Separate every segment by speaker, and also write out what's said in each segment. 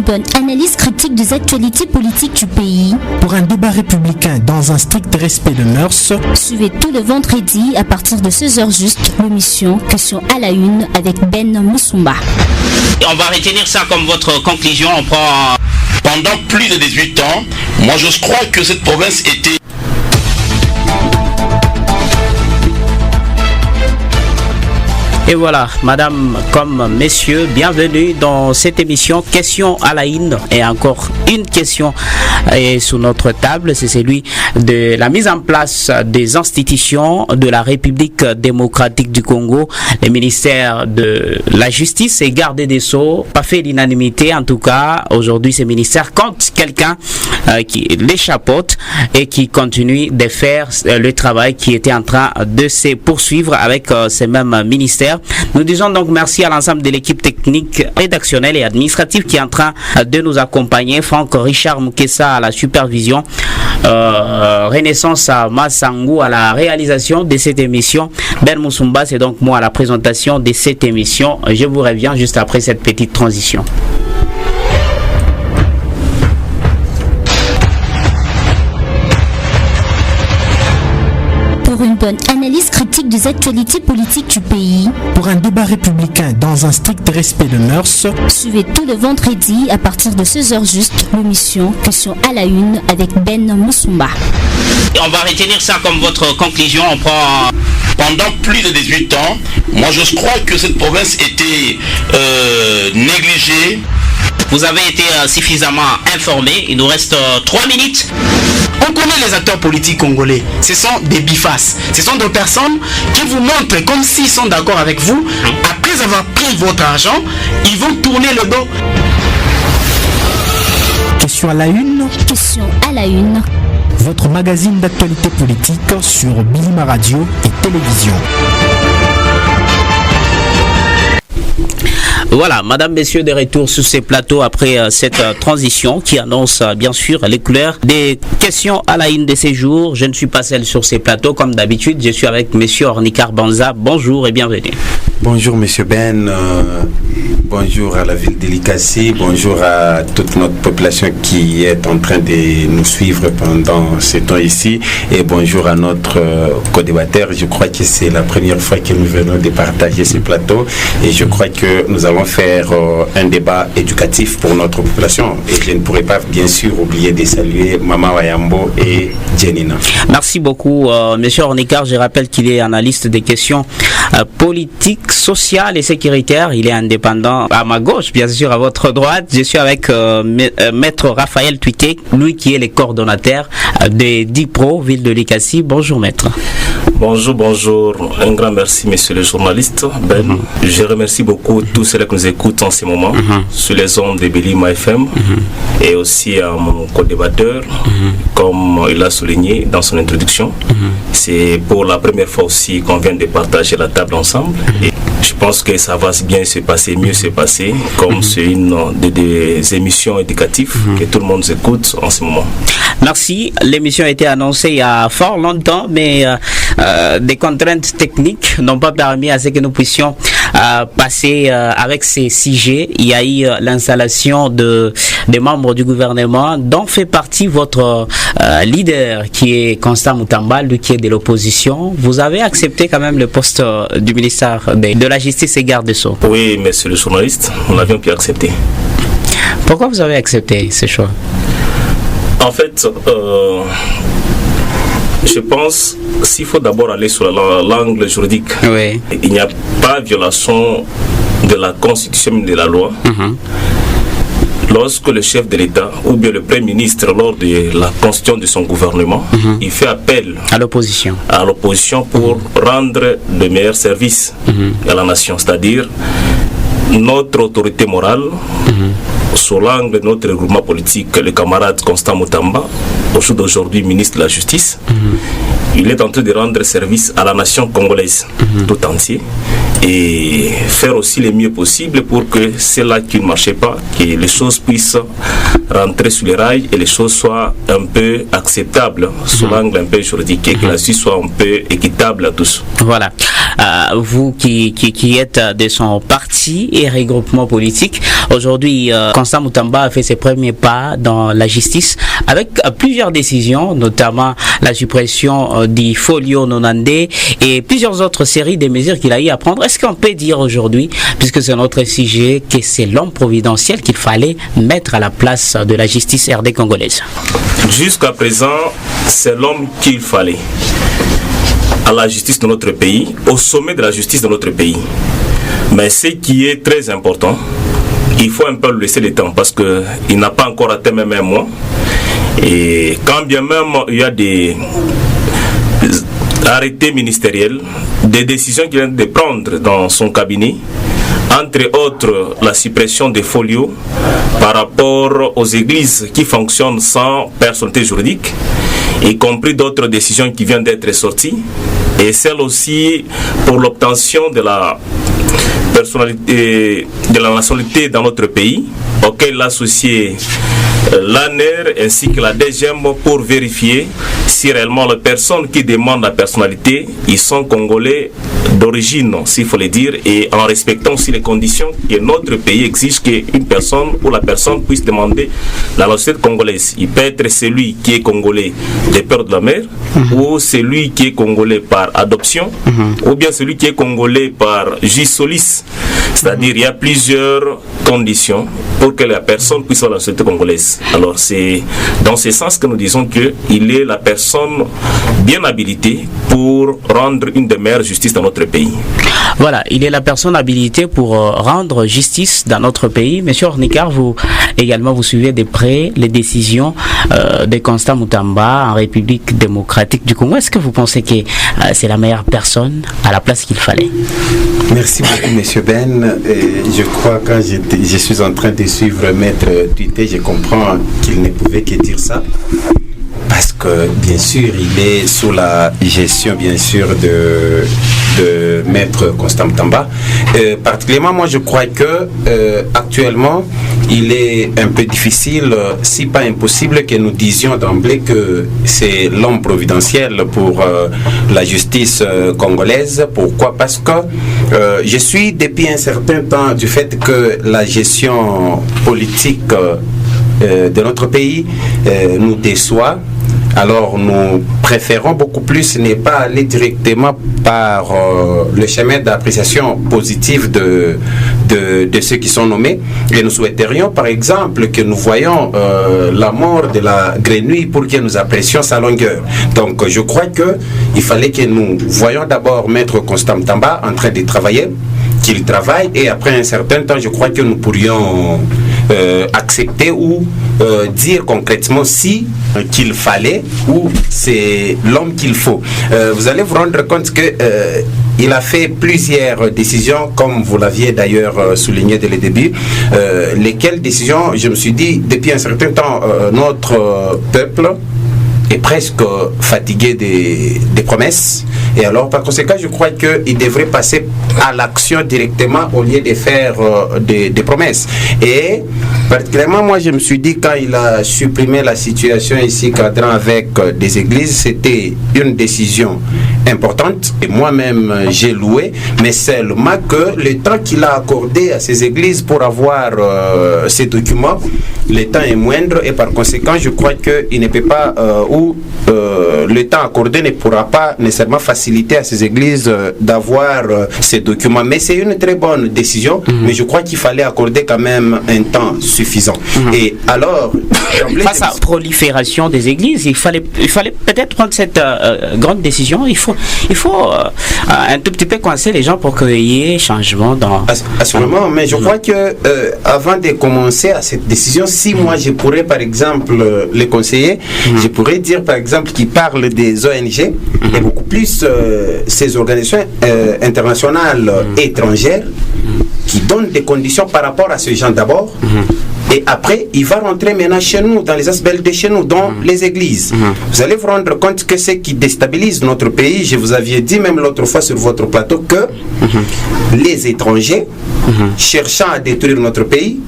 Speaker 1: bonne analyse critique des actualités politiques du pays.
Speaker 2: Pour un débat républicain dans un strict respect de mœurs.
Speaker 1: Suivez tout le vendredi à partir de 16h juste l'émission Question à la une avec Ben Moussumba.
Speaker 3: On va retenir ça comme votre conclusion. On prend pendant plus de 18 ans. Moi je crois que cette province était...
Speaker 4: Et voilà, madame comme messieurs, bienvenue dans cette émission Question à la une. Et encore une question est sous notre table, c'est celui de la mise en place des institutions de la République démocratique du Congo. Le ministère de la Justice et Garde des Sceaux, pas fait l'unanimité en tout cas. Aujourd'hui, ce ministère compte quelqu'un qui les chapeaute et qui continue de faire le travail qui était en train de se poursuivre avec ces mêmes ministères. Nous disons donc merci à l'ensemble de l'équipe technique, rédactionnelle et administrative qui est en train de nous accompagner. Franck Richard Mukessa à la supervision, Renaissance à Massangou à la réalisation de cette émission. Ben Moussumba, c'est donc moi à la présentation de cette émission. Je vous reviens juste après cette petite transition.
Speaker 1: Pour une bonne analyse critique des actualités politiques du pays.
Speaker 2: Pour un débat républicain dans un strict respect de mœurs.
Speaker 1: Suivez tout le vendredi à partir de 16h juste l'émission Question à la une avec Ben Moussumba.
Speaker 3: On va retenir ça comme votre conclusion. On prend pendant plus de 18 ans. Moi je crois que cette province était négligée. Vous avez été suffisamment informés. Il nous reste 3 minutes.
Speaker 5: On connaît les acteurs politiques congolais. Ce sont des bifaces. Ce sont des personnes qui vous montrent comme s'ils sont d'accord avec vous. Après avoir pris votre argent, ils vont tourner le dos.
Speaker 2: Question à la une.
Speaker 1: Question à la une.
Speaker 2: Votre magazine d'actualité politique sur Bilima Radio et télévision.
Speaker 4: Voilà, madame, messieurs, de retour sur ces plateaux après cette transition qui annonce bien sûr les couleurs des questions à la une de ces jours. Je ne suis pas seul sur ces plateaux comme d'habitude, je suis avec monsieur Ornikar Banza. Bonjour et bienvenue.
Speaker 6: Bonjour monsieur Ben, bonjour à la ville d'Elikasi, bonjour à toute notre population qui est en train de nous suivre pendant ce temps ici et bonjour à notre co-débatteur. Je crois que c'est la première fois que nous venons de partager ce plateau et je crois que nous allons faire un débat éducatif pour notre population et je ne pourrais pas bien sûr oublier de saluer Mama Wayambo et Jenina.
Speaker 4: Merci beaucoup monsieur Ornikar, je rappelle qu'il est analyste des questions politiques, sociales et sécuritaires. Il est indépendant à ma gauche, bien sûr à votre droite. Je suis avec maître Raphaël Tuiké, lui qui est le coordonnateur des DIPRO, ville de Likasi. Bonjour maître.
Speaker 7: Bonjour. Un grand merci monsieur le journaliste Ben. Je remercie beaucoup tous ceux qui nous écoutent en ce moment sur les ondes de Bilima FM et aussi à mon co-débatteur, comme il a souligné dans son introduction. C'est pour la première fois aussi qu'on vient de partager la table ensemble. Et je pense que ça va bien se passer, mieux se passer, comme c'est une des émissions éducatives que tout le monde écoute en ce moment.
Speaker 4: Merci. L'émission a été annoncée il y a fort longtemps, mais des contraintes techniques n'ont pas permis à ce que nous puissions passer avec ces sujets. Il y a eu l'installation des membres du gouvernement dont fait partie votre leader qui est Constant Mutamba, lui qui est de l'opposition. Vous avez accepté quand même le poste du ministère de la Justice et Garde des Sceaux.
Speaker 7: Oui, monsieur le journaliste, nous l'avions pu accepter.
Speaker 4: Pourquoi vous avez accepté ce choix?
Speaker 7: En fait, je pense qu'il faut d'abord aller sur l'angle juridique.
Speaker 4: Oui.
Speaker 7: Il n'y a pas violation de la Constitution et de la loi. Lorsque le chef de l'État ou bien le Premier ministre, lors de la constitution de son gouvernement, il fait appel
Speaker 4: à l'opposition
Speaker 7: pour rendre de meilleurs services à la nation, c'est-à-dire notre autorité morale, sous l'angle de notre regroupement politique, le camarade Constant Mutamba, au jour d'aujourd'hui ministre de la Justice, il est en train de rendre service à la nation congolaise tout entier et faire aussi le mieux possible pour que c'est là qui ne marchait pas, que les choses puissent rentrer sur les rails et les choses soient un peu acceptables sous l'angle un peu juridique et que la Suisse soit un peu équitable à tous.
Speaker 4: Voilà. Vous qui êtes de son parti et regroupement politique, aujourd'hui, Constant Mutamba a fait ses premiers pas dans la justice avec plusieurs décisions, notamment la suppression du folio nonandé et plusieurs autres séries de mesures qu'il a eu à prendre. Est-ce qu'on peut dire aujourd'hui, puisque c'est notre sujet, que c'est l'homme providentiel qu'il fallait mettre à la place de la justice RD congolaise?
Speaker 7: Jusqu'à présent, c'est l'homme qu'il fallait à la justice de notre pays, au sommet de la justice de notre pays. Mais ce qui est très important, il faut un peu lui laisser le temps parce qu'il n'a pas encore atteint même un mois. Et quand bien même il y a des arrêtés ministériels, des décisions qu'il vient de prendre dans son cabinet, entre autres la suppression des folios par rapport aux églises qui fonctionnent sans personnalité juridique, y compris d'autres décisions qui viennent d'être sorties, et celle aussi pour l'obtention de la personnalité, de la nationalité dans notre pays, auquel l'associé l'ANER ainsi que la DGM pour vérifier si réellement les personnes qui demandent la personnalité, ils sont congolais d'origine, s'il faut le dire, et en respectant aussi les conditions que notre pays exige qu'une personne ou la personne puisse demander la nationalité congolaise. Il peut être celui qui est congolais des pères de la mère, ou celui qui est congolais par adoption, ou bien celui qui est congolais par jus solis. C'est-à-dire il y a plusieurs conditions pour que la personne puisse avoir la nationalité congolaise. Alors c'est dans ce sens que nous disons qu'il est la personne bien habilitée pour rendre une des meilleures justices dans notre pays.
Speaker 4: Voilà, il est la personne habilitée pour rendre justice dans notre pays. Monsieur Ornikar, vous également vous suivez de près les décisions de Constant Mutamba en République démocratique du Congo. Est-ce que vous pensez que c'est la meilleure personne à la place qu'il fallait?
Speaker 6: Merci beaucoup, Monsieur Ben. Je crois que quand je suis en train de suivre Maître Tuité, je comprends qu'il ne pouvait que dire ça. Parce que, bien sûr, il est sous la gestion, bien sûr, de Maître Constant Mutamba. Particulièrement, moi, je crois que actuellement, il est un peu difficile, si pas impossible, que nous disions d'emblée que c'est l'homme providentiel pour la justice congolaise. Pourquoi? Parce que je suis depuis un certain temps du fait que la gestion politique de notre pays nous déçoit. Alors nous préférons beaucoup plus ne pas aller directement par le chemin d'appréciation positive de ceux qui sont nommés. Et nous souhaiterions par exemple que nous voyions la mort de la grenouille pour que nous apprécions sa longueur. Donc je crois qu'il fallait que nous voyions d'abord Maître Constant Mutamba en train de travailler, qu'il travaille, et après un certain temps je crois que nous pourrions accepter ou dire concrètement si qu'il fallait ou c'est l'homme qu'il faut. Vous allez vous rendre compte que il a fait plusieurs décisions, comme vous l'aviez d'ailleurs souligné dès le début, lesquelles décisions, je me suis dit, depuis un certain temps, notre peuple est presque fatigué des promesses. Et alors, par conséquent, je crois qu'il devrait passer à l'action directement au lieu de faire des promesses. Et particulièrement, moi, je me suis dit, quand il a supprimé la situation ici cadrant avec des églises, c'était une décision importante. Et moi-même, j'ai loué, mais seulement que le temps qu'il a accordé à ces églises pour avoir ces documents, le temps est moindre, et par conséquent, je crois qu'il ne peut pas, le temps accordé ne pourra pas nécessairement faciliter à ces églises d'avoir ces documents. Mais c'est une très bonne décision, mais je crois qu'il fallait accorder quand même un temps suffisant. Et alors,
Speaker 4: face à la prolifération des églises, il fallait peut-être prendre cette grande décision. Il faut un tout petit peu coincer les gens pour qu'il y ait changement dans...
Speaker 6: Assurément, mais je crois que avant de commencer à cette décision, si moi je pourrais par exemple les conseiller, je pourrais dire par exemple qu'ils parlent des ONG et beaucoup plus ces organisations internationales étrangères qui donnent des conditions par rapport à ces gens d'abord Et après, il va rentrer maintenant chez nous, dans les ASBEL de chez nous, dans les églises. Vous allez vous rendre compte que ce qui déstabilise notre pays, je vous avais dit même l'autre fois sur votre plateau que les étrangers, cherchant à détruire notre pays,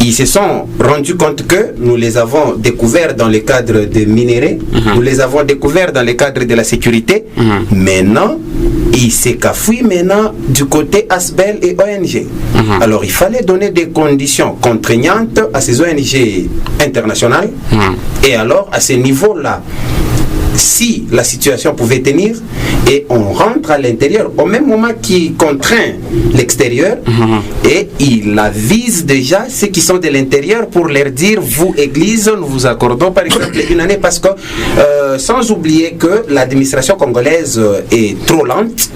Speaker 6: ils se sont rendus compte que nous les avons découverts dans le cadre des minéraux, nous les avons découverts dans le cadre de la sécurité. Maintenant, ils se cafouillent maintenant du côté ASBEL et ONG. Alors il fallait donner des conditions contraignantes à ces ONG internationales. Et alors à ce niveau-là, si la situation pouvait tenir, et on rentre à l'intérieur au même moment qu'il contraint l'extérieur, et il avise déjà ceux qui sont de l'intérieur pour leur dire, vous église, nous vous accordons par exemple une année, parce que sans oublier que l'administration congolaise est trop lente,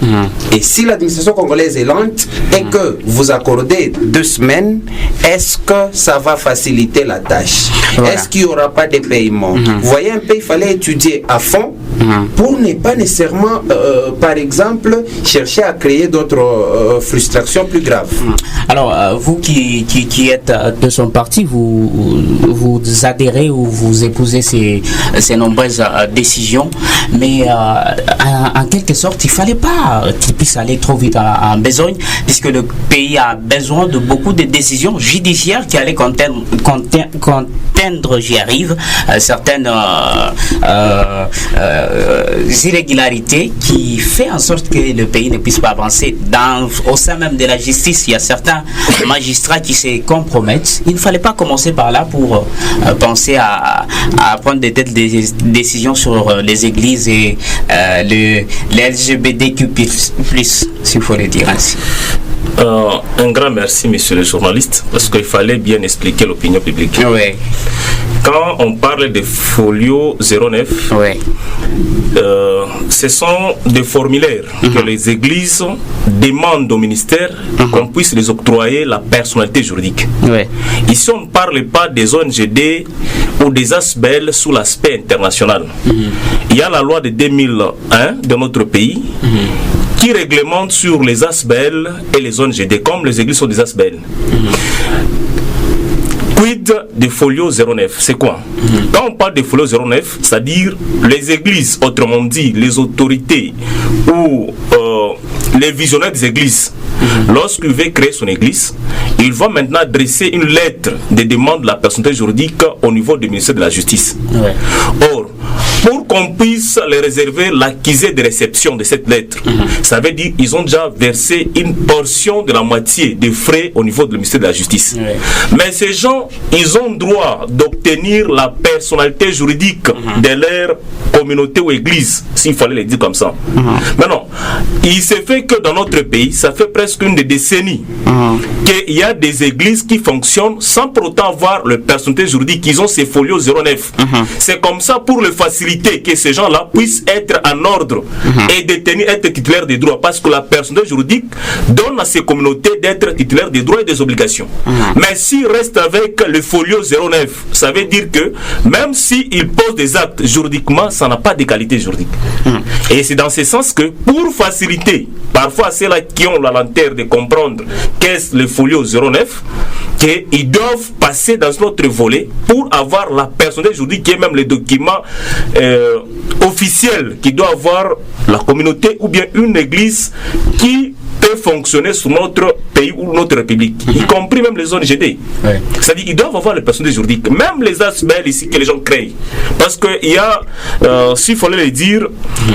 Speaker 6: et si l'administration congolaise est lente et que vous accordez 2 semaines, est-ce que ça va faciliter la tâche? Est-ce qu'il n'y aura pas de paiement? Vous voyez un peu, il fallait étudier à fond pour ne pas nécessairement, par exemple, chercher à créer d'autres frustrations plus graves.
Speaker 4: Alors, vous qui êtes de son parti, vous adhérez ou vous épousez ces nombreuses décisions, mais en quelque sorte, il ne fallait pas qu'il puisse aller trop vite en besogne, puisque le pays a besoin de beaucoup de décisions judiciaires qui allaient conteindre, j'y arrive, certaines irrégularités qui fait en sorte que le pays ne puisse pas avancer. Au sein même de la justice, il y a certains magistrats qui se compromettent. Il ne fallait pas commencer par là pour penser à prendre des décisions sur les églises et les LGBTQ+, s'il faut le dire ainsi.
Speaker 7: Un grand merci, monsieur le journaliste, parce qu'il fallait bien expliquer l'opinion publique.
Speaker 4: Oui.
Speaker 7: Quand on parle de folio 09, ce sont des formulaires que les églises demandent au ministère qu'on puisse les octroyer la personnalité juridique. Ici, on ne parle pas des ONGD ou des ASBEL sous l'aspect international. Il y a la loi de 2001 de notre pays qui réglemente sur les ASBEL et les ONGD, comme les églises sont des ASBEL. Quid de folio 09, c'est quoi? Quand on parle de folio 09, c'est-à-dire les églises, autrement dit, les autorités ou les visionnaires des églises, lorsqu'il veut créer son église, il va maintenant adresser une lettre de demande de la personnalité juridique au niveau du ministère de la Justice. Or, pour qu'on puisse les réserver l'accusé de réception de cette lettre, ça veut dire qu'ils ont déjà versé une portion de la moitié des frais au niveau du ministère de la Justice. Mais ces gens, ils ont droit d'obtenir la personnalité juridique de leur communauté ou église, s'il fallait les dire comme ça. Maintenant, il se fait que dans notre pays, ça fait presque une décennie qu'il y a des églises qui fonctionnent sans pour autant avoir le personnalité juridique. Ils ont ces folios 09. C'est comme ça pour le faciliter que ces gens-là puissent être en ordre et détenir, être titulaires des droits, parce que la personnalité juridique donne à ces communautés d'être titulaires des droits et des obligations. Mais s'ils restent avec le folio 09, ça veut dire que même s'ils posent des actes juridiquement, ça n'a pas de qualité juridique. Et c'est dans ce sens que pour faciliter, parfois ceux-là qui ont la lanterne de comprendre qu'est-ce le folio 09, qu'ils doivent passer dans notre volet pour avoir la personnalité juridique qui est même le document officiel qui doit avoir la communauté ou bien une église qui peut fonctionner sur notre pays ou notre république, y compris même les ONGD. C'est-à-dire qu'ils doivent avoir les personnalités juridiques, même les ASBEL ici que les gens créent. Parce qu'il y a, s'il fallait le dire,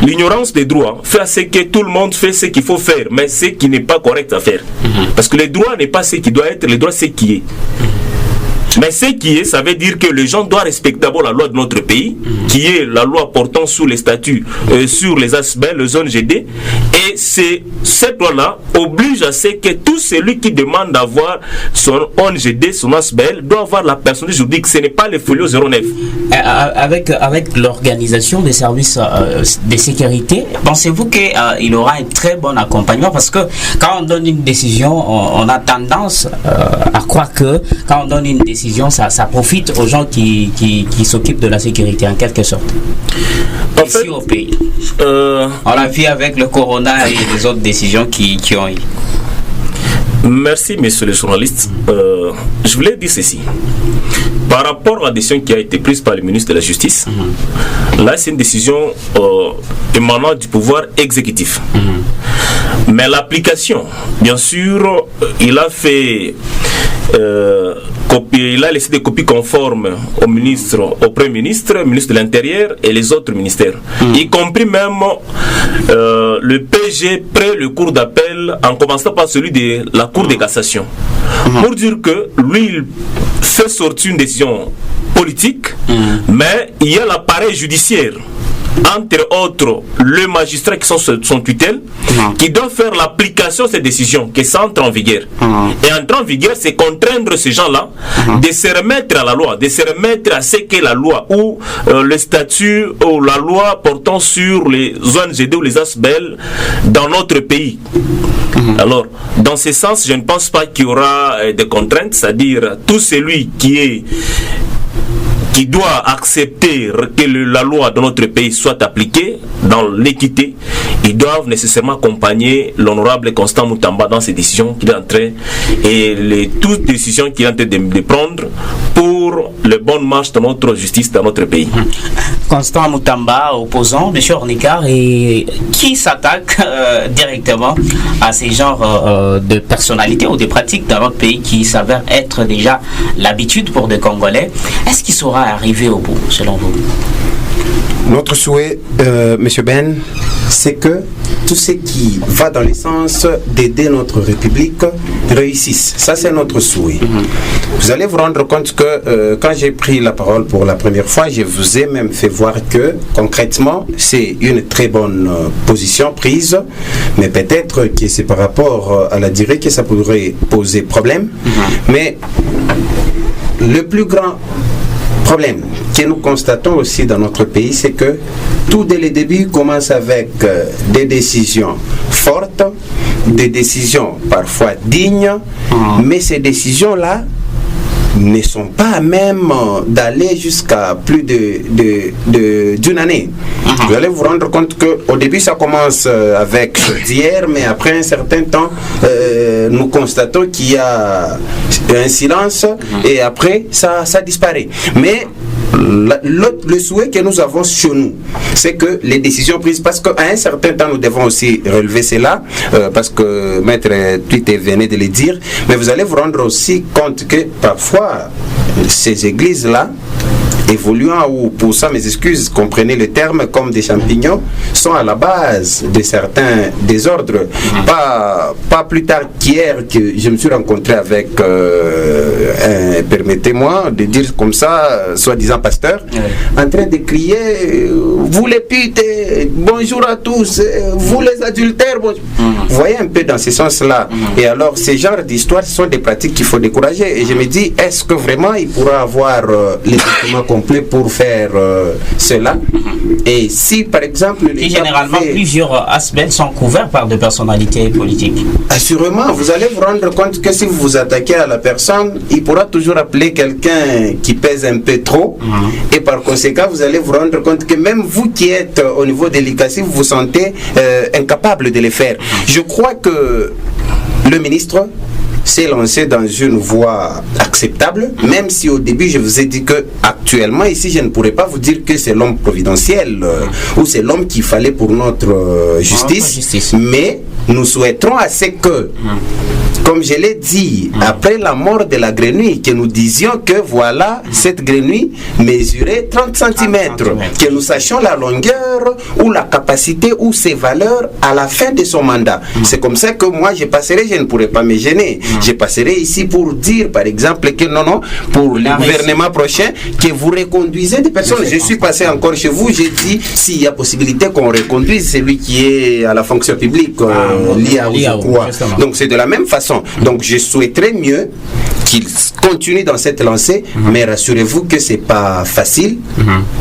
Speaker 7: l'ignorance des droits fait à ce que tout le monde fait ce qu'il faut faire, mais ce qui n'est pas correct à faire. Parce que les droits n'est pas ce qui doit être, les droits c'est qui est. Mais ce qui est, ça veut dire que les gens doivent respecter d'abord la loi de notre pays, qui est la loi portant sur les statuts, sur les ASBEL, les ONGD, et cette loi-là oblige à ce que tout celui qui demande d'avoir son ONGD, son ASBEL, doit avoir la personnalité juridique. Ce n'est pas le folio 09.
Speaker 4: Avec l'organisation des services de sécurité, pensez-vous qu'il aura un très bon accompagnement? Parce que quand on donne une décision, on a tendance à croire que quand on donne une décision, ça profite aux gens qui s'occupent de la sécurité en quelque sorte. Ici au pays. On l'a vu avec le corona et les autres décisions qui ont eu.
Speaker 7: Merci, monsieur le journaliste. Je voulais dire ceci. Par rapport à la décision qui a été prise par le ministre de la Justice, là, c'est une décision émanant du pouvoir exécutif. Mais l'application, bien sûr, il a fait... il a laissé des copies conformes au Premier ministre, ministre de l'Intérieur et les autres ministères, y compris même le PG près le cours d'appel, en commençant par celui de la Cour de cassation, pour dire que lui, il fait sortir une décision politique, mais il y a l'appareil judiciaire, entre autres le magistrat qui sont son tutelle, qui doit faire l'application de ces décisions, que ça entre en vigueur. Et entrer en vigueur, c'est contraindre ces gens-là de se remettre à la loi, de se remettre à ce qu'est la loi, ou le statut, ou la loi portant sur les ONGD ou les ASBL dans notre pays. Alors, dans ce sens, je ne pense pas qu'il y aura des contraintes, c'est-à-dire tout celui qui doit accepter que la loi de notre pays soit appliquée dans l'équité, ils doivent nécessairement accompagner l'honorable Constant Moutamba dans ses décisions qu'il est en train, et toutes les décisions qu'il est en train de prendre pour la bonne marche de notre justice dans notre pays.
Speaker 4: Constant Moutamba, opposant, M. Ornikar, et qui s'attaque directement à ces genres de personnalités ou de pratiques dans notre pays qui s'avèrent être déjà l'habitude pour des Congolais. Est-ce qu'il saura arriver au bout, selon vous?
Speaker 6: Notre souhait, M. Ben, c'est que tout ce qui va dans le sens d'aider notre République réussisse. Ça, c'est notre souhait. Vous allez vous rendre compte que quand j'ai pris la parole pour la première fois, je vous ai même fait voir que concrètement, c'est une très bonne position prise, mais peut-être que c'est par rapport à la durée que ça pourrait poser problème. Mais le plus grand problème que nous constatons aussi dans notre pays, c'est que tout dès le début commence avec des décisions fortes, des décisions parfois dignes, mais ces décisions-là ne sont pas à même d'aller jusqu'à plus d'une année. Vous allez vous rendre compte qu'au début ça commence avec d'hier, mais après un certain temps nous constatons qu'il y a un silence et après ça disparaît. Mais le souhait que nous avons chez nous, c'est que les décisions prises, parce qu'à un certain temps nous devons aussi relever cela, parce que Maître Twitter venait de le dire, mais vous allez vous rendre aussi compte que parfois ces églises-là, évoluant ou poussant, mes excuses, comprenez le terme, comme des champignons, sont à la base de certains désordres. Pas plus tard qu'hier que je me suis rencontré avec permettez-moi de dire comme ça, soi-disant pasteur, en train de crier vous les putes, bonjour à tous, vous les adultères, bonjour. Vous voyez un peu dans ce sens-là. Et alors, ces genres d'histoires sont des pratiques qu'il faut décourager. Et je me dis, est-ce que vraiment il pourra avoir les documents complets pour faire cela? Et si, par exemple...
Speaker 4: Et généralement, plusieurs aspects sont couverts par des personnalités politiques.
Speaker 6: Assurément, vous allez vous rendre compte que si vous vous attaquez à la personne, il pourra toujours appeler quelqu'un qui pèse un peu trop. Et par conséquent, vous allez vous rendre compte que même vous qui êtes au niveau délicat, vous vous sentez incapable de le faire. Je crois que le ministre s'est lancé dans une voie acceptable, même si au début je vous ai dit que actuellement ici je ne pourrais pas vous dire que c'est l'homme providentiel ou c'est l'homme qu'il fallait pour notre justice, mais nous souhaiterons à ce que, comme je l'ai dit, après la mort de la grenouille, que nous disions que voilà, cette grenouille mesurait 30 cm, que nous sachions la longueur ou la capacité ou ses valeurs à la fin de son mandat. C'est comme ça que moi je passerai, je ne pourrai pas me gêner. Je passerai ici pour dire par exemple que non, pour le gouvernement prochain, que vous reconduisez des personnes. Je suis passé encore chez vous, j'ai dit s'il y a possibilité qu'on reconduise celui qui est à la fonction publique, l'IAO. Donc c'est de la même façon. Donc je souhaiterais mieux qu'il continue dans cette lancée, mais rassurez-vous que c'est pas facile.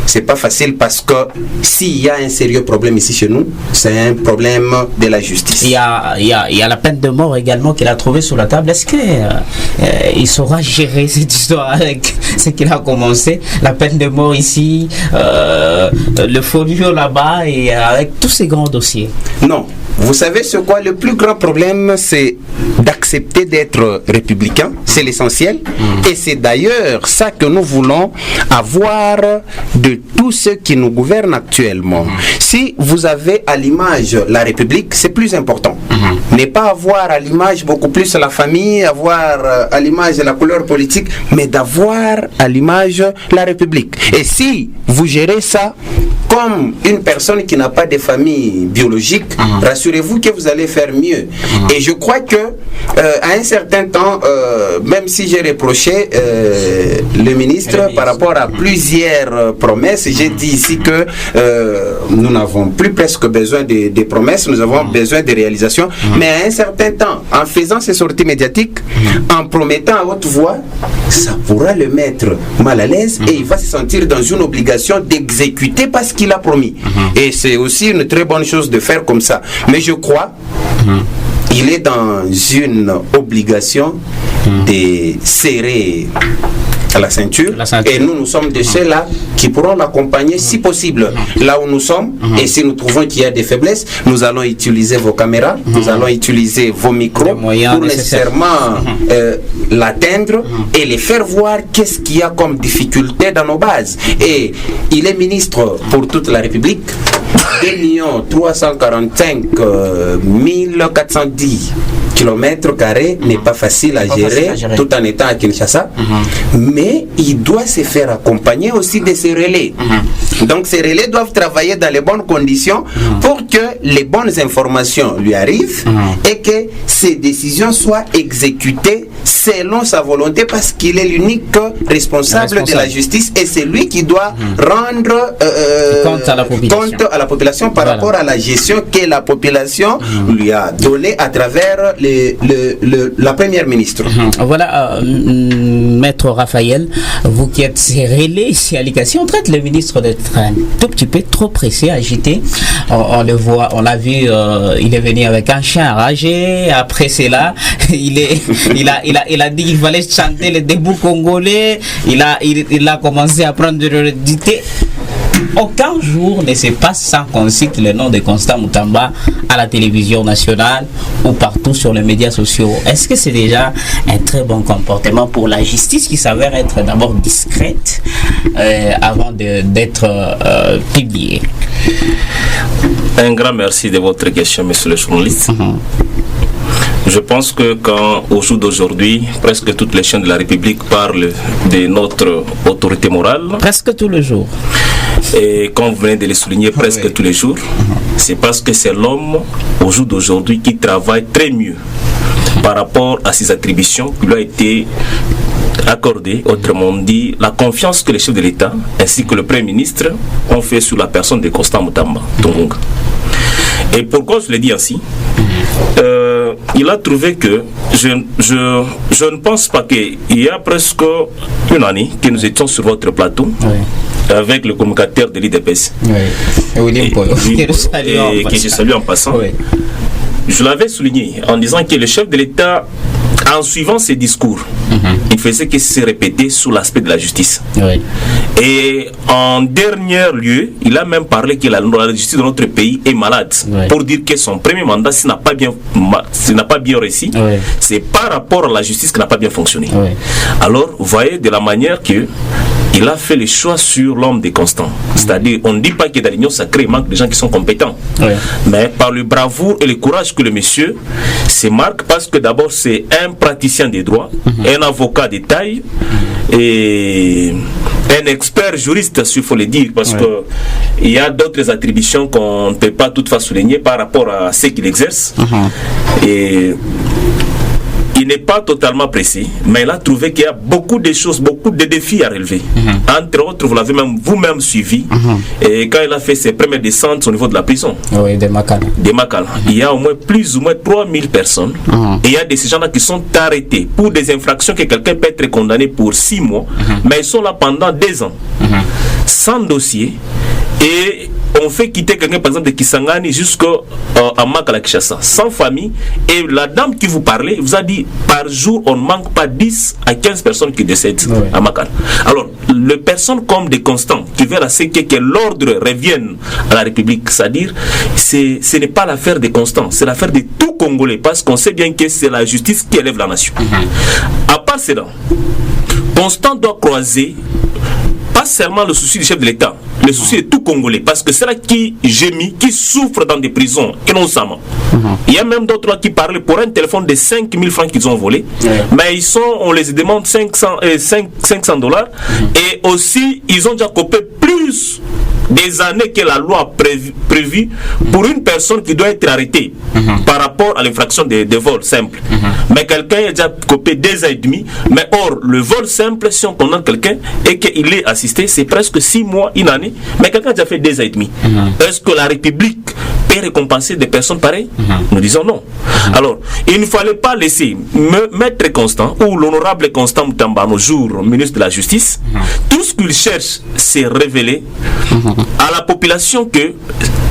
Speaker 6: C'est pas facile parce que s'il y a un sérieux problème ici chez nous, c'est un problème de la justice.
Speaker 4: Il y a la peine de mort également qu'il a trouvé sur la table. Est-ce qu'il saura gérer cette histoire avec ce qu'il a commencé, la peine de mort ici, le folio là-bas et avec tous ces grands dossiers?
Speaker 6: Non. Vous savez ce quoi? Le plus grand problème, c'est d'accepter d'être républicain. C'est l'essentiel. Et c'est d'ailleurs ça que nous voulons avoir de tous ceux qui nous gouvernent actuellement. Si vous avez à l'image la République, c'est plus important. Ne pas avoir à l'image beaucoup plus la famille, avoir à l'image la couleur politique, mais d'avoir à l'image la République. Et si vous gérez ça comme une personne qui n'a pas de famille biologique, rassurez-vous que vous allez faire mieux. Et je crois que à un certain temps, même si j'ai reproché le ministre par rapport à plusieurs promesses, j'ai dit ici que nous n'avons plus presque besoin de promesses, nous avons besoin de réalisations, mais à un certain temps, en faisant ces sorties médiatiques, en promettant à haute voix, ça pourra le mettre mal à l'aise et il va se sentir dans une obligation d'exécuter parce qu'il a promis. Et c'est aussi une très bonne chose de faire comme ça. Mais je crois il est dans une obligation de serrer à la ceinture. Et nous sommes de ceux-là qui pourront l'accompagner si possible là où nous sommes. Et si nous trouvons qu'il y a des faiblesses, nous allons utiliser vos caméras, nous allons utiliser vos micros pour nécessairement l'atteindre et les faire voir qu'est-ce qu'il y a comme difficulté dans nos bases. Et il est ministre pour toute la République. 2 345 410 km² n'est pas facile à gérer tout en étant à Kinshasa, mais il doit se faire accompagner aussi de ces relais. Donc ces relais doivent travailler dans les bonnes conditions pour que les bonnes informations lui arrivent et que ses décisions soient exécutées selon sa volonté, parce qu'il est l'unique responsable de la justice et c'est lui qui doit rendre compte à la population par rapport à la gestion que la population lui a donnée à travers la première ministre.
Speaker 4: Voilà, Maître Raphaël, vous qui êtes relais ici à l'ICASI, on traite le ministre d'être un tout petit peu trop pressé, agité. On le voit, on l'a vu, il est venu avec un chien enragé. Après cela, il a dit qu'il fallait chanter le debout congolais. Il a commencé à prendre de l'hérédité. Aucun jour ne se passe sans qu'on cite le nom de Constant Moutamba à la télévision nationale ou partout sur les médias sociaux. Est-ce que c'est déjà un très bon comportement pour la justice qui s'avère être d'abord discrète avant d'être publiée?
Speaker 7: Un grand merci de votre question, monsieur le journaliste. Je pense que quand, au jour d'aujourd'hui, presque toutes les chaînes de la République parlent de notre autorité morale,
Speaker 4: presque tous les jours,
Speaker 7: et comme vous venez de le souligner, presque tous les jours, c'est parce que c'est l'homme, au jour d'aujourd'hui, qui travaille très mieux par rapport à ses attributions qui lui a été accordées. Autrement dit, la confiance que les chefs de l'État ainsi que le Premier ministre ont fait sur la personne de Constant Moutamba Tongonga. Et pourquoi je le dis ainsi? Il a trouvé que je ne pense pas qu'il y a presque une année que nous étions sur votre plateau avec le communicateur de l'IDPS, que je salue en passant. Je l'avais souligné en disant que le chef de l'État, en suivant ses discours, il faisait que se répéter sur l'aspect de la justice. Et en dernier lieu, il a même parlé que la justice de notre pays est malade. Pour dire que son premier mandat, s'il n'a pas bien réussi, c'est par rapport à la justice qui n'a pas bien fonctionné. Alors, vous voyez de la manière que il a fait le choix sur l'homme de Constant. C'est-à-dire, on ne dit pas que dans l'Union sacrée, il manque de gens qui sont compétents. Mais par le bravoure et le courage que le monsieur se marque, parce que d'abord, c'est un praticien des droits, un avocat de taille, et un expert juriste, s'il faut le dire, parce que il y a d'autres attributions qu'on ne peut pas toutefois souligner par rapport à ce qu'il exerce. Et il n'est pas totalement précis, mais il a trouvé qu'il y a beaucoup de choses, beaucoup de défis à relever. Entre autres, vous l'avez même vous-même suivi. Et quand il a fait ses premières descentes au niveau de la prison,
Speaker 4: de Makala,
Speaker 7: il y a au moins plus ou moins 3000 personnes. Et il y a de ces gens-là qui sont arrêtés pour des infractions que quelqu'un peut être condamné pour 6 mois, mais ils sont là pendant 2 ans, sans dossier. Et on fait quitter quelqu'un, par exemple, de Kisangani jusqu'à Makala Kinshasa, sans famille, et la dame qui vous parlait vous a dit par jour, on ne manque pas 10 à 15 personnes qui décèdent à Makala. Alors, les personnes comme des constants qui veulent à ce que l'ordre revienne à la République, c'est-à-dire, ce n'est pas l'affaire des constants, c'est l'affaire de tout Congolais, parce qu'on sait bien que c'est la justice qui élève la nation. À part cela, Constant doit croiser pas seulement le souci du chef de l'État, le souci de tout Congolais, parce que c'est là qui gémit, qui souffre dans des prisons innocemment. Il y a même d'autres là qui parlent pour un téléphone de 5 000 francs qu'ils ont volé, mais on les demande $500 et aussi ils ont déjà coupé plus des années que la loi a prévu pour une personne qui doit être arrêtée par rapport à l'infraction des vols simples. Mais quelqu'un a déjà coupé 2 ans et demi, mais or le vol simple, si on condamne quelqu'un et qu'il est assisté, c'est presque 6 mois, une année, mais quelqu'un a déjà fait 2 ans et demi. Est-ce que la République peut récompenser des personnes pareilles? Nous disons non. Alors, il ne fallait pas laisser Maître Constant ou l'honorable Constant Moutamba, nos jours ministre de la Justice, tout ce qu'il cherche, c'est révéler à la population que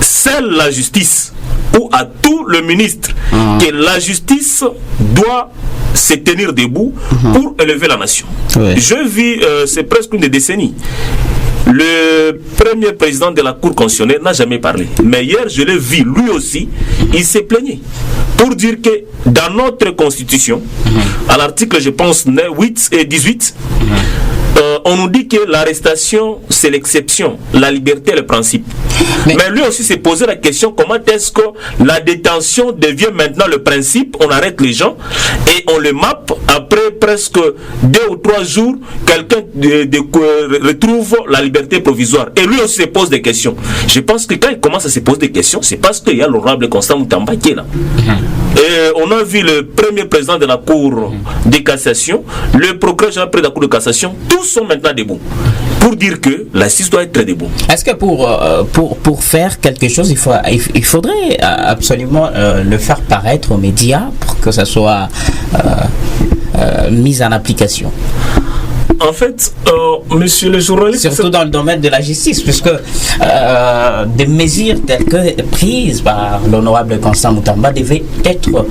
Speaker 7: seule la justice, ou à tout le ministre, que la justice doit se tenir debout pour élever la nation. Je vis, c'est presque une décennie. Le premier président de la Cour constitutionnelle n'a jamais parlé. Mais hier, je l'ai vu, lui aussi, il s'est plaigné. Pour dire que dans notre constitution, à l'article, je pense, 8 et 18, on nous dit que l'arrestation, c'est l'exception, la liberté est le principe. Mais lui aussi s'est posé la question, comment est-ce que la détention devient maintenant le principe? On arrête les gens et on les mappe. Après presque 2 ou 3 jours, quelqu'un retrouve la liberté provisoire. Et lui aussi se pose des questions. Je pense que quand il commence à se poser des questions, c'est parce qu'il y a l'honorable Constant Moutamba qui est là. Et on a vu le premier président de la Cour de cassation, le procureur général de la Cour de cassation, tous sont maintenant debout pour dire que la justice doit être debout.
Speaker 4: Est-ce que pour faire quelque chose, il faudrait absolument le faire paraître aux médias pour que ça soit mis en application?
Speaker 7: En fait, monsieur le journaliste...
Speaker 4: Surtout dans le domaine de la justice, puisque des mesures telles que prises par l'honorable Constant Moutamba devaient être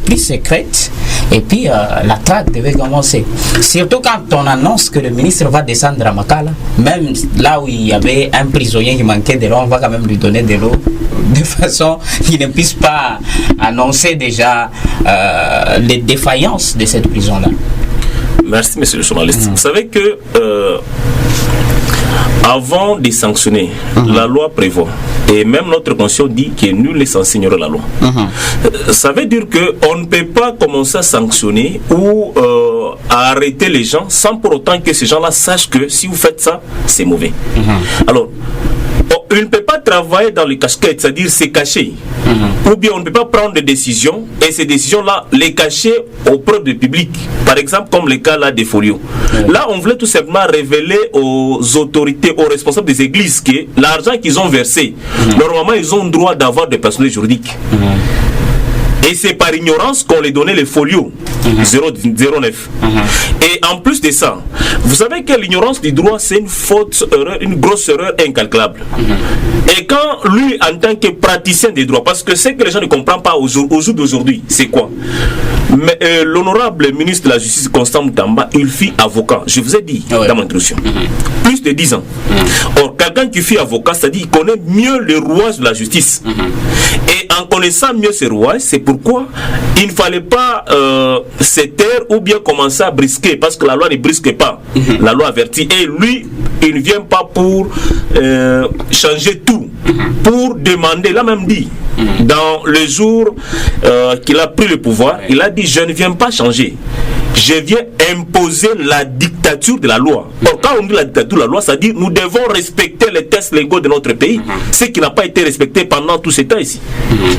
Speaker 4: plus secrètes, et puis la traque devait commencer. Surtout quand on annonce que le ministre va descendre à Makala, même là où il y avait un prisonnier qui manquait de l'eau, on va quand même lui donner de l'eau, de façon qu'il ne puisse pas annoncer déjà les défaillances de cette prison-là.
Speaker 7: Merci, monsieur le journaliste. Vous savez que avant de sanctionner, la loi prévoit, et même notre constitution dit que nul n'est censé ignorer la loi. Ça veut dire qu'on ne peut pas commencer à sanctionner ou à arrêter les gens sans pour autant que ces gens-là sachent que si vous faites ça, c'est mauvais. Alors, il ne peut pas travailler dans les casquettes, c'est-à-dire se cacher. Ou bien on ne peut pas prendre des décisions et ces décisions-là les cacher auprès du public. Par exemple, comme le cas là des folios. Là, on voulait tout simplement révéler aux autorités, aux responsables des églises que l'argent qu'ils ont versé, normalement, ils ont le droit d'avoir des personnalités juridiques. Et c'est par ignorance qu'on les donnait les folios 009. Et en plus de ça, vous savez que l'ignorance du droit, c'est une faute, une grosse erreur incalculable. Et quand lui, en tant que praticien des droits, parce que ce que les gens ne comprennent pas au jour d'aujourd'hui, c'est quoi? Mais l'honorable ministre de la Justice, Constant Moutamba, il fut avocat. Je vous ai dit dans mon introduction. Plus de 10 ans. Or, quelqu'un qui fut avocat, c'est-à-dire qu'il connaît mieux les rouages de la justice. Et en connaissant mieux ces rouages, c'est pourquoi il ne fallait pas se taire ou bien commencer à brisquer, parce que la loi ne brisque pas. La loi avertit. Et lui, il ne vient pas pour changer tout, pour demander, il a même dit, dans le jour qu'il a pris le pouvoir, il a dit, je ne viens pas changer. Je viens imposer la dictature de la loi. Or, quand on dit la dictature de la loi, ça dit nous devons respecter les textes légaux de notre pays, ce qui n'a pas été respecté pendant tout ce temps ici.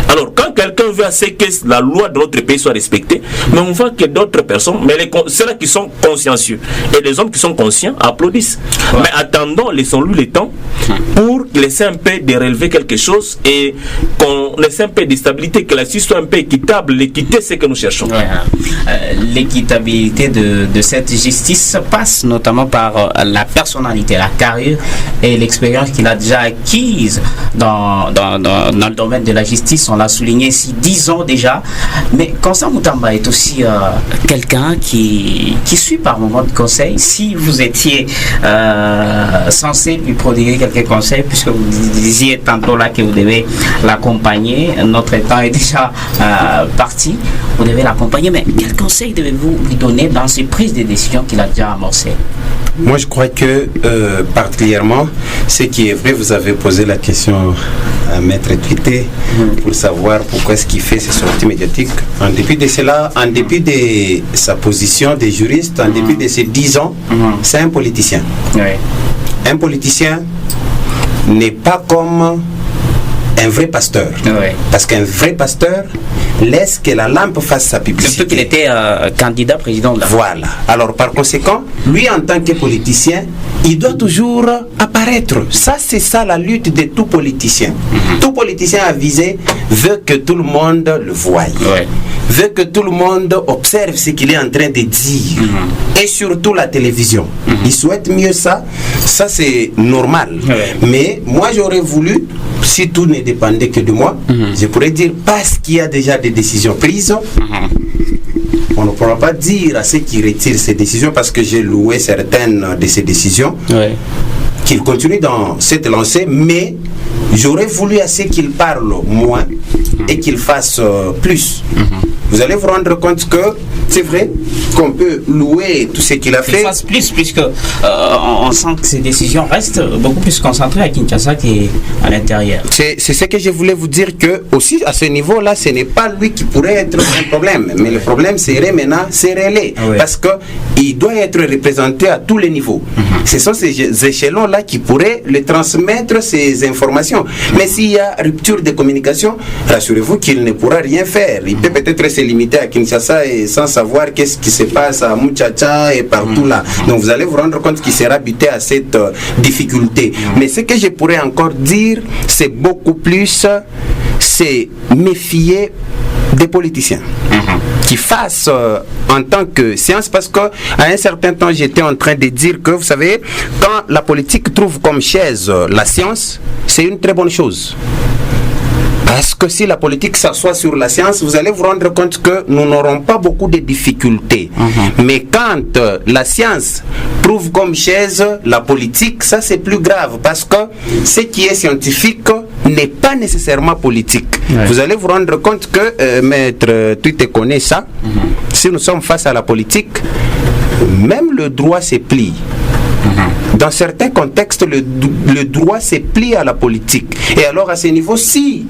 Speaker 7: Alors, quand quelqu'un veut assez que la loi de notre pays soit respectée, mais on voit que d'autres personnes, mais ceux-là qui sont consciencieux, et les hommes qui sont conscients applaudissent. Mais attendons, laissons-lui le temps pour laisser un peu de relever quelque chose et qu'on laisse un peu de stabilité, que la justice soit un peu équitable. L'équité, c'est ce que nous cherchons.
Speaker 4: L'équitabilité de cette justice, passe notamment par la personnalité, la carrière et l'expérience qu'il a déjà acquise dans le domaine de la justice. On l'a souligné ici 10 ans déjà. Mais Constant Moutamba est aussi quelqu'un qui suit par moment de conseils. Si vous étiez censé lui prodiguer quelques conseils, puisque vous disiez tantôt là que vous devez l'accompagner, notre temps est déjà parti, vous devez l'accompagner, mais quel conseil devez-vous lui donner dans ces prises de décision qu'il a déjà amorcées?
Speaker 6: Moi, je crois que particulièrement, ce qui est vrai, vous avez posé la question à Maître Tuité pour savoir pourquoi est-ce qu'il fait ces sorties médiatiques. En dépit de cela, en dépit de sa position de juriste, en dépit de ses 10 ans, c'est un politicien.
Speaker 4: Oui.
Speaker 6: Un politicien n'est pas comme un vrai pasteur.
Speaker 4: Oui.
Speaker 6: Parce qu'un vrai pasteur laisse que la lampe fasse sa publicité.
Speaker 4: Surtout qu'il était candidat président de la
Speaker 6: Voilà. Alors par conséquent, lui en tant que politicien, il doit toujours apparaître. Ça, c'est ça la lutte de tout politicien. Tout politicien avisé veut que tout le monde le voie. Veut que tout le monde observe ce qu'il est en train de dire. Et surtout la télévision. Il souhaite mieux ça. Ça, c'est normal. Mais moi, j'aurais voulu, si tout ne dépendait que de moi, je pourrais dire, parce qu'il y a déjà des décisions prises, on ne pourra pas dire à ceux qui retirent ces décisions, parce que j'ai loué certaines de ces décisions, qu'ils continuent dans cette lancée, mais j'aurais voulu à ceux qu'ils parlent moins et qu'ils fassent plus. Vous allez vous rendre compte que c'est vrai qu'on peut louer tout ce qu'il a fait.
Speaker 4: Il fasse plus, puisque on sent que ces décisions restent beaucoup plus concentrées à Kinshasa qu'à l'intérieur.
Speaker 6: C'est ce que je voulais vous dire, que aussi à ce niveau-là, ce n'est pas lui qui pourrait être un problème. Mais le problème serait maintenant ses relais. Parce qu'il doit être représenté à tous les niveaux. Ce sont ces échelons-là qui pourraient le transmettre ces informations. Mais s'il y a rupture de communication, rassurez-vous qu'il ne pourra rien faire. Il peut peut-être se limiter à Kinshasa et sans savoir qu'est-ce qui se passe à Muchacha et partout là. Donc vous allez vous rendre compte qu'il sera buté à cette difficulté. Mais ce que je pourrais encore dire, c'est beaucoup plus, c'est méfier des politiciens qui fassent en tant que science, parce qu'à un certain temps j'étais en train de dire que, vous savez, quand la politique trouve comme chaise la science, c'est une très bonne chose. Parce que si la politique s'assoit sur la science, vous allez vous rendre compte que nous n'aurons pas beaucoup de difficultés. Mais quand la science prouve comme chaise la politique, ça c'est plus grave, parce que ce qui est scientifique n'est pas nécessairement politique. Vous allez vous rendre compte que, Maître Tuité connaît ça, si nous sommes face à la politique, même le droit se plie. Dans certains contextes, le droit se plie à la politique. Et alors à ce niveau, si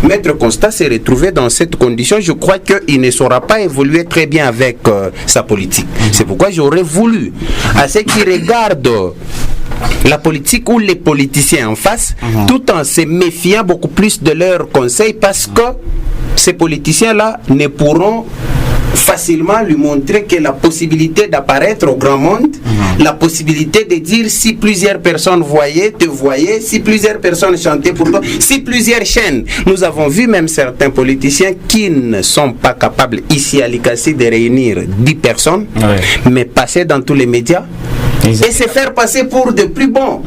Speaker 6: Maître Constant s'est retrouvé dans cette condition, je crois qu'il ne saura pas évoluer très bien avec sa politique. C'est pourquoi j'aurais voulu, à ceux qui regardent la politique ou les politiciens en face, tout en se méfiant beaucoup plus de leurs conseils, parce que ces politiciens-là ne pourront facilement lui montrer que la possibilité d'apparaître au grand monde, la possibilité de dire si plusieurs personnes te voyaient, si plusieurs personnes chantaient pour toi, si plusieurs chaînes. Nous avons vu même certains politiciens qui ne sont pas capables ici à Likasi de réunir 10 personnes, mais passer dans tous les médias et se faire passer pour de plus bons.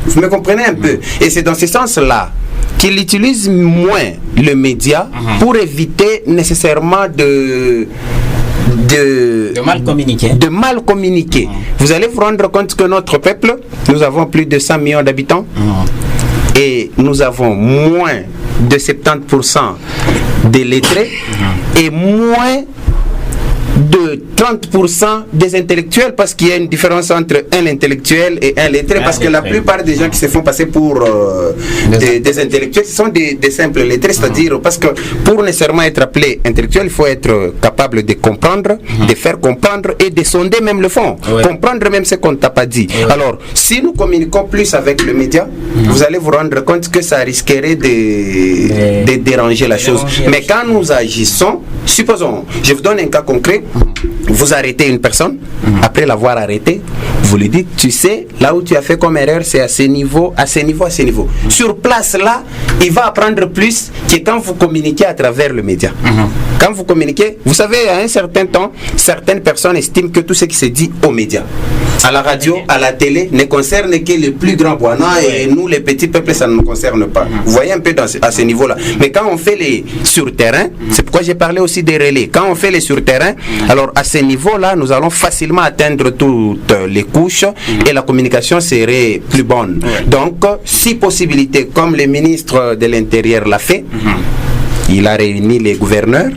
Speaker 6: Vous me comprenez un peu? Et c'est dans ce sens-là qu'il utilise moins le média pour éviter nécessairement de mal communiquer. Vous allez vous rendre compte que notre peuple, nous avons plus de 100 millions d'habitants et nous avons moins de 70% des lettrés et moins de 30% des intellectuels, parce qu'il y a une différence entre un intellectuel et un lettré, parce que la plupart des gens qui se font passer pour des intellectuels, ce sont des simples lettrés, c'est-à-dire parce que pour nécessairement être appelé intellectuel, il faut être capable de comprendre, de faire comprendre et de sonder même le fond, comprendre même ce qu'on ne t'a pas dit. Alors, si nous communiquons plus avec le média, vous allez vous rendre compte que ça risquerait de déranger la chose. Mais quand nous agissons, supposons, je vous donne un cas concret, vous arrêtez une personne, après l'avoir arrêté, vous lui dites, tu sais, là où tu as fait comme erreur, c'est à ce niveau, à ce niveau, à ce niveau. Sur place, là, il va apprendre plus que quand vous communiquez à travers le média. Quand vous communiquez, vous savez, à un certain temps, certaines personnes estiment que tout ce qui se dit aux médias, à la radio, à la télé, ne concerne que les plus grands Boana et nous, les petits peuples, ça ne nous concerne pas. Vous voyez un peu à ce niveau-là. Mais quand on fait les sur-terrain, c'est pourquoi j'ai parlé aussi des relais. Quand on fait les sur-terrain, alors à ce niveau-là, nous allons facilement atteindre toutes les couches et la communication serait plus bonne. Donc, si possibilité, comme le ministre de l'Intérieur l'a fait, il a réuni les gouverneurs,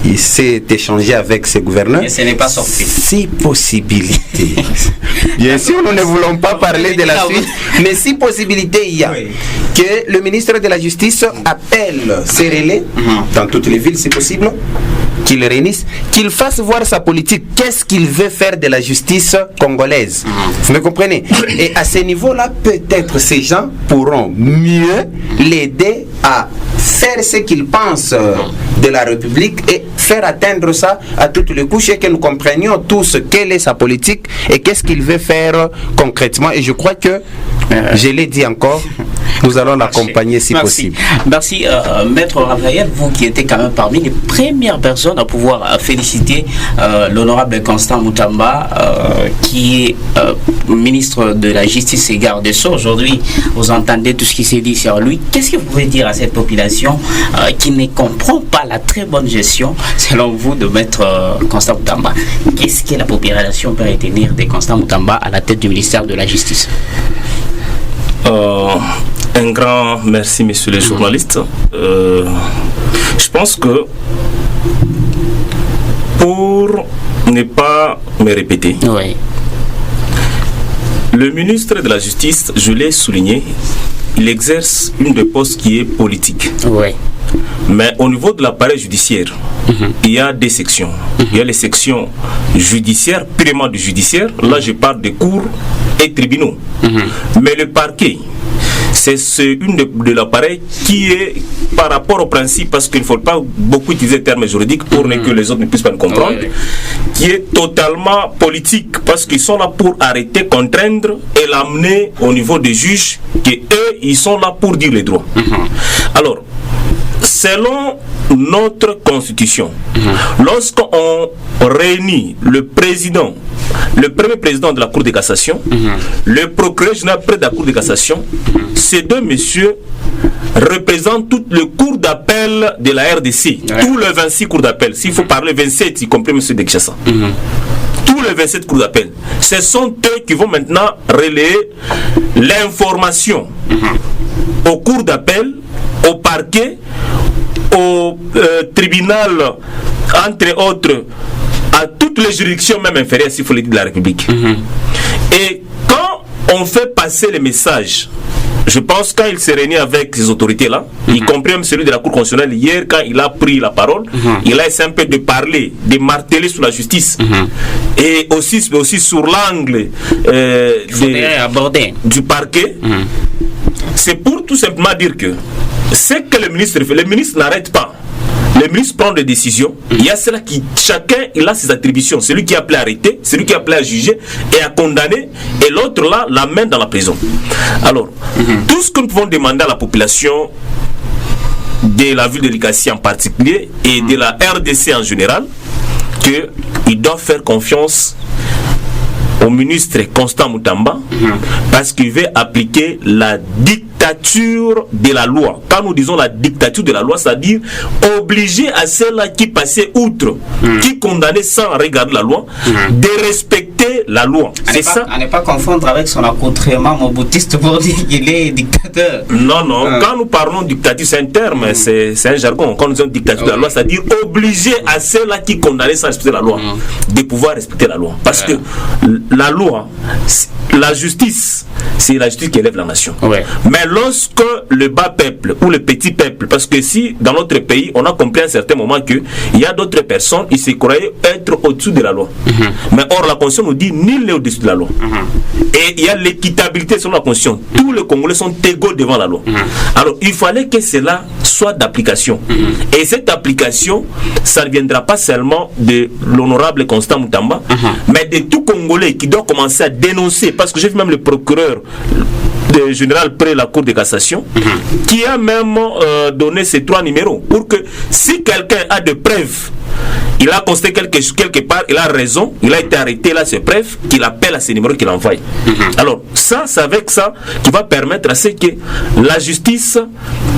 Speaker 6: il s'est échangé avec ses gouverneurs.
Speaker 4: Et ce n'est pas sorti.
Speaker 6: Si possibilité. Bien sûr, nous ne voulons pas parler de la suite, mais si possibilité il y a, que le ministre de la Justice appelle ses relais dans toutes les villes si possible, qu'il réunisse, qu'il fasse voir sa politique, qu'est-ce qu'il veut faire de la justice congolaise. Vous me comprenez? Et à ce niveau-là, peut-être ces gens pourront mieux l'aider à faire ce qu'il pense de la République et faire atteindre ça à toutes les couches et que nous comprenions tous quelle est sa politique et qu'est-ce qu'il veut faire concrètement. Et je crois que, je l'ai dit encore, nous allons l'accompagner si possible.
Speaker 4: Merci, Maître Raphaël, vous qui étiez quand même parmi les premières personnes à pouvoir féliciter l'honorable Constant Moutamba, qui est ministre de la Justice et garde des Sceaux. Aujourd'hui, vous entendez tout ce qui s'est dit sur lui. Qu'est-ce que vous pouvez dire à cette population qui ne comprend pas la très bonne gestion, selon vous, de Maître Constant Moutamba? Qu'est-ce que la population peut retenir de Constant Moutamba à la tête du ministère de la Justice?
Speaker 7: Un grand merci, messieurs les journalistes. Je pense que pour ne pas me répéter, le ministre de la Justice, je l'ai souligné, il exerce une des postes qui est politique. Mais au niveau de l'appareil judiciaire, il y a des sections. Il y a les sections judiciaires, purement du judiciaire. Là, je parle des cours et tribunaux. Mais le parquet, c'est une de l'appareil qui est par rapport au principe, parce qu'il ne faut pas beaucoup utiliser le terme juridique pour que les autres ne puissent pas le comprendre, qui est totalement politique, parce qu'ils sont là pour arrêter, contraindre et l'amener au niveau des juges, qui eux, ils sont là pour dire les droits. Alors, selon notre constitution, lorsqu'on réunit le président, le premier président de la Cour de cassation, le procureur général près de la Cour de cassation, ces deux messieurs représentent toutes les cours d'appel de la RDC, tous les 26 cours d'appel. S'il faut parler 27, y compris M. Dekchassa. Tous les 27 cours d'appel. Ce sont eux qui vont maintenant relayer l'information au cours d'appel, au parquet, au tribunal, entre autres, à toutes les juridictions, même inférieures, s'il faut le dire, de la République. Et quand on fait passer les messages, je pense quand il s'est réuni avec ces autorités-là, y compris même celui de la Cour constitutionnelle hier, quand il a pris la parole, il a essayé un peu de parler, de marteler sur la justice, et aussi sur l'angle du parquet. C'est pour tout simplement dire que c'est que le ministre fait, le ministre n'arrête pas. Le ministre prend des décisions. Il y a cela qui, chacun, il a ses attributions. Celui qui est appelé à arrêter, celui qui est appelé à juger et à condamner, et l'autre là, la main dans la prison. Alors, tout ce que nous pouvons demander à la population de la ville de Likasi en particulier et de la RDC en général, qu'ils doivent faire confiance au ministre Constant Moutamba parce qu'il veut appliquer la dictature de la loi. Quand nous disons la dictature de la loi, c'est-à-dire obliger à ceux-là qui passaient outre, qui condamnaient sans regarder la loi, de respecter la loi. C'est ça.
Speaker 4: À ne pas confondre avec son accoutrement moboutiste pour dire qu'il est dictateur.
Speaker 7: Non, non. Quand nous parlons de dictature, c'est un terme, c'est un jargon. Quand nous disons dictature de la loi, c'est-à-dire obliger à ceux-là qui condamnaient sans respecter la loi, de pouvoir respecter la loi. Parce que la loi, la justice, c'est la justice qui élève la nation. Mais lorsque le bas peuple ou le petit peuple, parce que si dans notre pays on a compris à un certain moment qu'il y a d'autres personnes, ils se croyaient être au-dessus de la loi. Mais or la Constitution nous dit nul n'est au-dessus de la loi. Et il y a l'équitabilité sur la Constitution. Tous les Congolais sont égaux devant la loi. Alors il fallait que cela soit d'application. Et cette application, ça ne viendra pas seulement de l'honorable Constant Moutamba, mais de tout Congolais qui doit commencer à dénoncer, parce que j'ai vu même le procureur général près la Cour de cassation, qui a même donné ces 3 numéros pour que si quelqu'un a de preuves, il a constaté quelque part, il a raison, il a été arrêté, là c'est preuve, qu'il appelle à ces numéros qu'il envoie. Alors ça, c'est avec ça qui va permettre à ce que la justice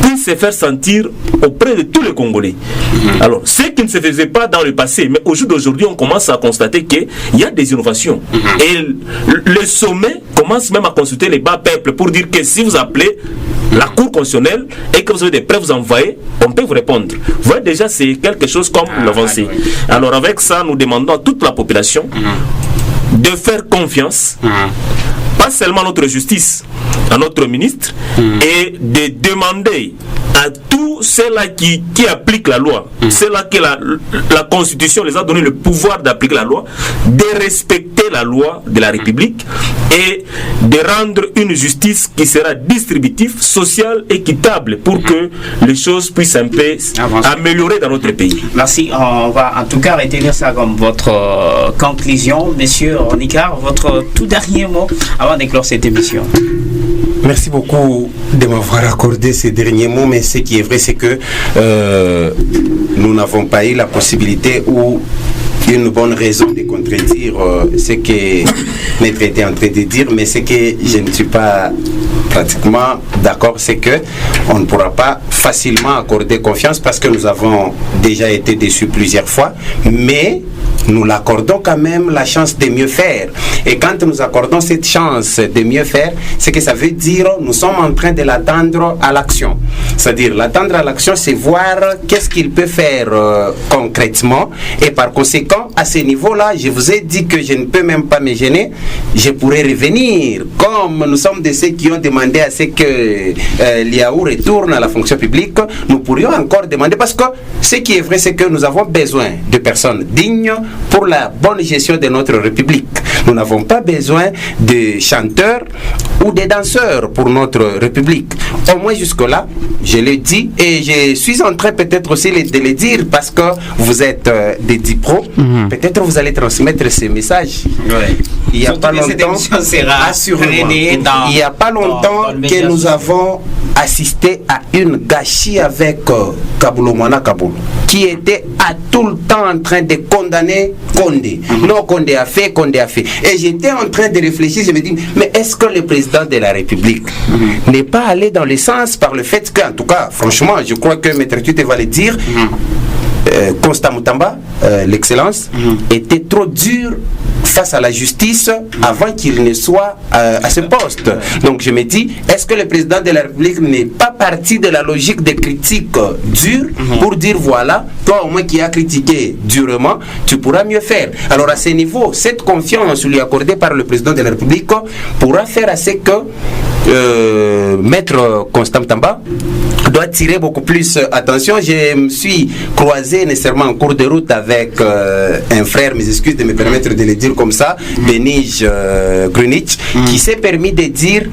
Speaker 7: puisse se faire sentir auprès de tous les Congolais. Alors, ce qui ne se faisait pas dans le passé, mais au jour d'aujourd'hui, on commence à constater qu'il y a des innovations. Et le sommet commence même à consulter les bas peuples pour dire que si vous appelez la Cour constitutionnelle et que vous avez des preuves, vous envoyez, on peut vous répondre. Vous voyez déjà, c'est quelque chose comme l'avancée. Alors avec ça, nous demandons à toute la population de faire confiance, pas seulement à notre justice, à notre ministre, et de demander à tous ceux-là qui appliquent la loi, ceux-là que la Constitution les a donné le pouvoir d'appliquer la loi, de respecter la loi de la République et de rendre une justice qui sera distributive, sociale, équitable, pour que les choses puissent un peu améliorer dans notre pays.
Speaker 4: Merci. On va en tout cas retenir ça comme votre conclusion. Monsieur Nicard, votre tout dernier mot avant de clore cette émission.
Speaker 6: Merci beaucoup de m'avoir accordé ces derniers mots, mais ce qui est vrai, c'est que nous n'avons pas eu la possibilité ou une bonne raison de contredire ce que Maître était en train de dire, mais ce que je ne suis pas pratiquement d'accord, c'est que on ne pourra pas facilement accorder confiance parce que nous avons déjà été déçus plusieurs fois, mais nous l'accordons quand même la chance de mieux faire. Et quand nous accordons cette chance de mieux faire, c'est que ça veut dire nous sommes en train de l'attendre à l'action. C'est-à-dire l'attendre à l'action, c'est voir qu'est-ce qu'il peut faire concrètement. Et par conséquent, à ce niveau-là, je vous ai dit que je ne peux même pas me gêner. Je pourrais revenir. Comme nous sommes de ceux qui ont demandé à ce que l'IAU retourne à la fonction publique, nous pourrions encore demander, parce que ce qui est vrai, c'est que nous avons besoin de personnes dignes pour la bonne gestion de notre République. Nous n'avons pas besoin de chanteurs ou de danseurs pour notre République. Au moins jusque-là, je l'ai dit et je suis en train peut-être aussi de le dire parce que vous êtes des DIPRO. Peut-être vous allez transmettre ces messages.
Speaker 4: Ouais.
Speaker 6: Il n'y a pas longtemps, que nous avons assisté à une gâchis avec Kaboulou Mwana Kaboulou, qui était à tout le temps en train de condamner Condé. Non, Condé a fait. Et j'étais en train de réfléchir, je me dis, mais est-ce que le président de la République n'est pas allé dans le sens par le fait qu'en tout cas, franchement, je crois que Maître Tuté va le dire, Constant Moutamba, l'excellence, était trop dur face à la justice avant qu'il ne soit à ce poste. Donc je me dis, est-ce que le président de la République n'est pas parti de la logique de critique dure pour dire voilà, toi au moins qui as critiqué durement, tu pourras mieux faire. Alors à ce niveau, cette confiance lui accordée par le président de la République pourra faire à ce que Maître Constant Moutamba doit tirer beaucoup plus attention. Je me suis croisé nécessairement en cours de route avec un frère, mes excuses de me permettre de le dire comme ça, Benij Grunich, qui s'est permis de dire,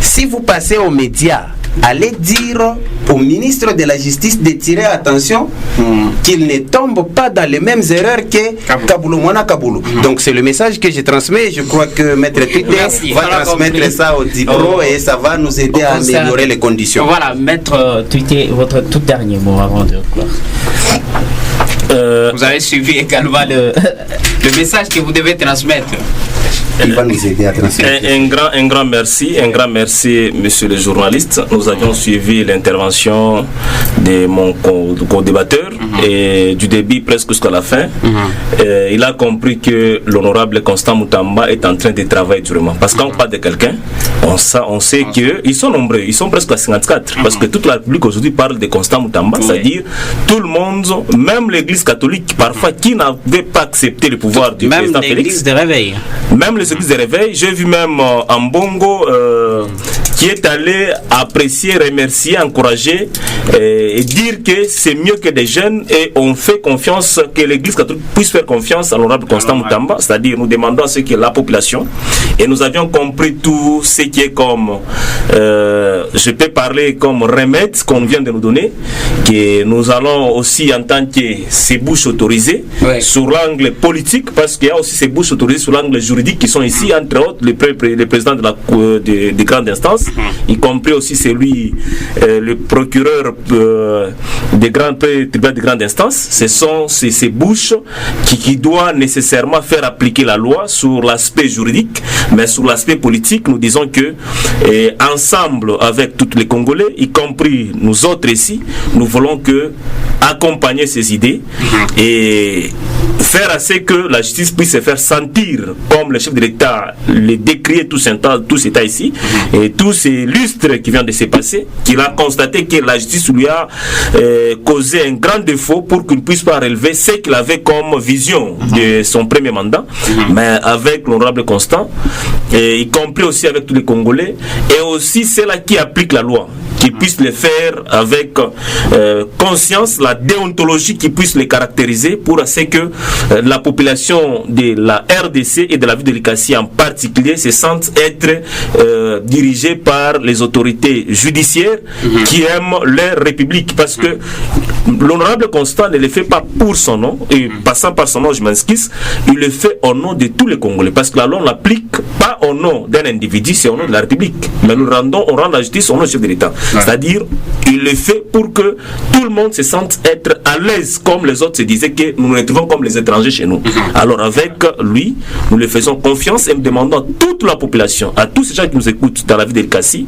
Speaker 6: si vous passez aux médias, allez dire au ministre de la Justice de tirer attention qu'il ne tombe pas dans les mêmes erreurs que Kaboulou Mwana Kaboulou. Donc c'est le message que je transmets. Je crois que Maître Tuté va transmettre ça au DIPRO et ça va nous aider à améliorer les conditions.
Speaker 4: Voilà, Maître Tuté, votre tout dernier mot avant de clore. Vous avez suivi également le message que vous devez transmettre.
Speaker 6: Il va nous aider à transmettre.
Speaker 7: Un grand merci, monsieur le journaliste. Nous avions suivi l'intervention de mon co-débatteur et du début presque jusqu'à la fin. Il a compris que l'honorable Constant Moutamba est en train de travailler durement. Parce qu'on parle de quelqu'un, on sait qu'ils sont nombreux, ils sont presque à 54. Parce que toute la République aujourd'hui parle de Constant Moutamba, c'est-à-dire tout le monde, même l'Église catholique, parfois qui n'avait pas accepté le pouvoir du président Félix.
Speaker 4: Même l'Église de réveil.
Speaker 7: Même les églises de réveil, j'ai vu même en Bongo qui est allé apprécier, remercier, encourager et dire que c'est mieux que des jeunes et on fait confiance, que l'église catholique puisse faire confiance à l'honorable Constant Moutamba, c'est-à-dire nous demandons à ce que la population, et nous avions compris tout ce qui est comme je peux parler comme remède qu'on vient de nous donner, que nous allons aussi en tant que ces bouches autorisées sur l'angle politique, parce qu'il y a aussi ces bouches autorisées sur l'angle juridique qui sont ici, entre autres le président de la des grandes instances, justice, y compris aussi celui, le procureur des grandes tribunaux de grande instance. Ce sont ces bouches qui doivent nécessairement faire appliquer la loi sur l'aspect juridique, mais sur l'aspect politique, nous disons que ensemble avec tous les Congolais, y compris nous autres ici, nous voulons accompagner ces idées et faire à ce que la justice puisse se faire sentir comme le chef de l'État le décrit tout cet état ici, et tous ces lustres qui viennent de se passer, qu'il a constaté que la justice lui a causé un grand défaut pour qu'il ne puisse pas relever ce qu'il avait comme vision de son premier mandat, mais avec l'honorable Constant, et y compris aussi avec tous les Congolais, et aussi ceux-là qui appliquent la loi, qui puissent le faire avec conscience, la déontologie qui puisse les caractériser pour ce que la population de la RDC et de la ville de Likasi en particulier se sentent être dirigée par les autorités judiciaires qui aiment leur république, parce que l'honorable Constant ne le fait pas pour son nom, et passant par son nom, je m'excuse, il le fait au nom de tous les Congolais, parce que la loi on l'applique pas au nom d'un individu, c'est au nom de la République, mais on rend la justice au nom du chef de l'État. C'est-à-dire, il le fait pour que tout le monde se sente être à l'aise, comme les autres se disaient que nous nous retrouvons comme les étrangers chez nous. Alors avec lui, nous lui faisons confiance et nous demandons à toute la population, à tous ces gens qui nous écoutent dans la ville de Likasi,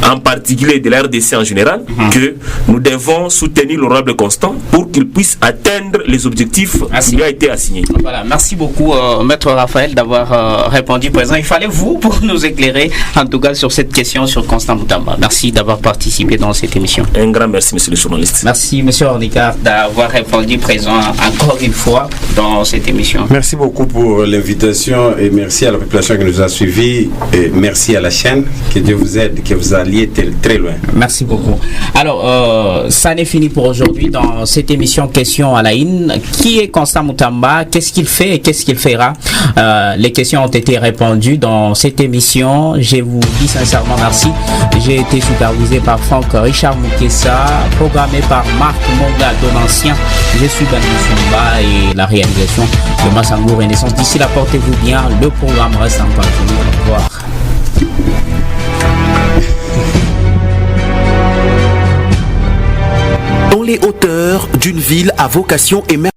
Speaker 7: en particulier de la RDC en général, que nous devons soutenir l'honorable Constant pour qu'il puisse atteindre les objectifs qui lui a été assignés.
Speaker 4: Voilà, merci beaucoup Maître Raphaël d'avoir répondu présent. Il fallait vous pour nous éclairer en tout cas sur cette question sur Constant Moutamba. Merci d'avoir participé dans cette émission.
Speaker 7: Un grand merci monsieur le journaliste.
Speaker 4: Merci monsieur Ornicard d'avoir répondu présent encore une fois dans cette émission.
Speaker 6: Merci beaucoup pour l'invitation et merci à la population qui nous a suivis et merci à la chaîne. Que Dieu vous aide, que vous alliez très loin.
Speaker 4: Merci beaucoup. Alors, ça n'est fini pour aujourd'hui dans cette émission Question à la Une. Qui est Constant Moutamba? Qu'est-ce qu'il fait et qu'est-ce qu'il fera? Les questions ont été répondues dans cette émission. Je vous dis sincèrement merci. J'ai été supervisé par Franck Richard Moukessa, programmé par Marc Monga Donancien. Je suis Ben Moussoumba et la réalisation de Massango Renaissance. D'ici là, portez-vous bien. Le programme reste en continu. Au revoir.
Speaker 8: Dans les hauteurs d'une ville à vocation émergente.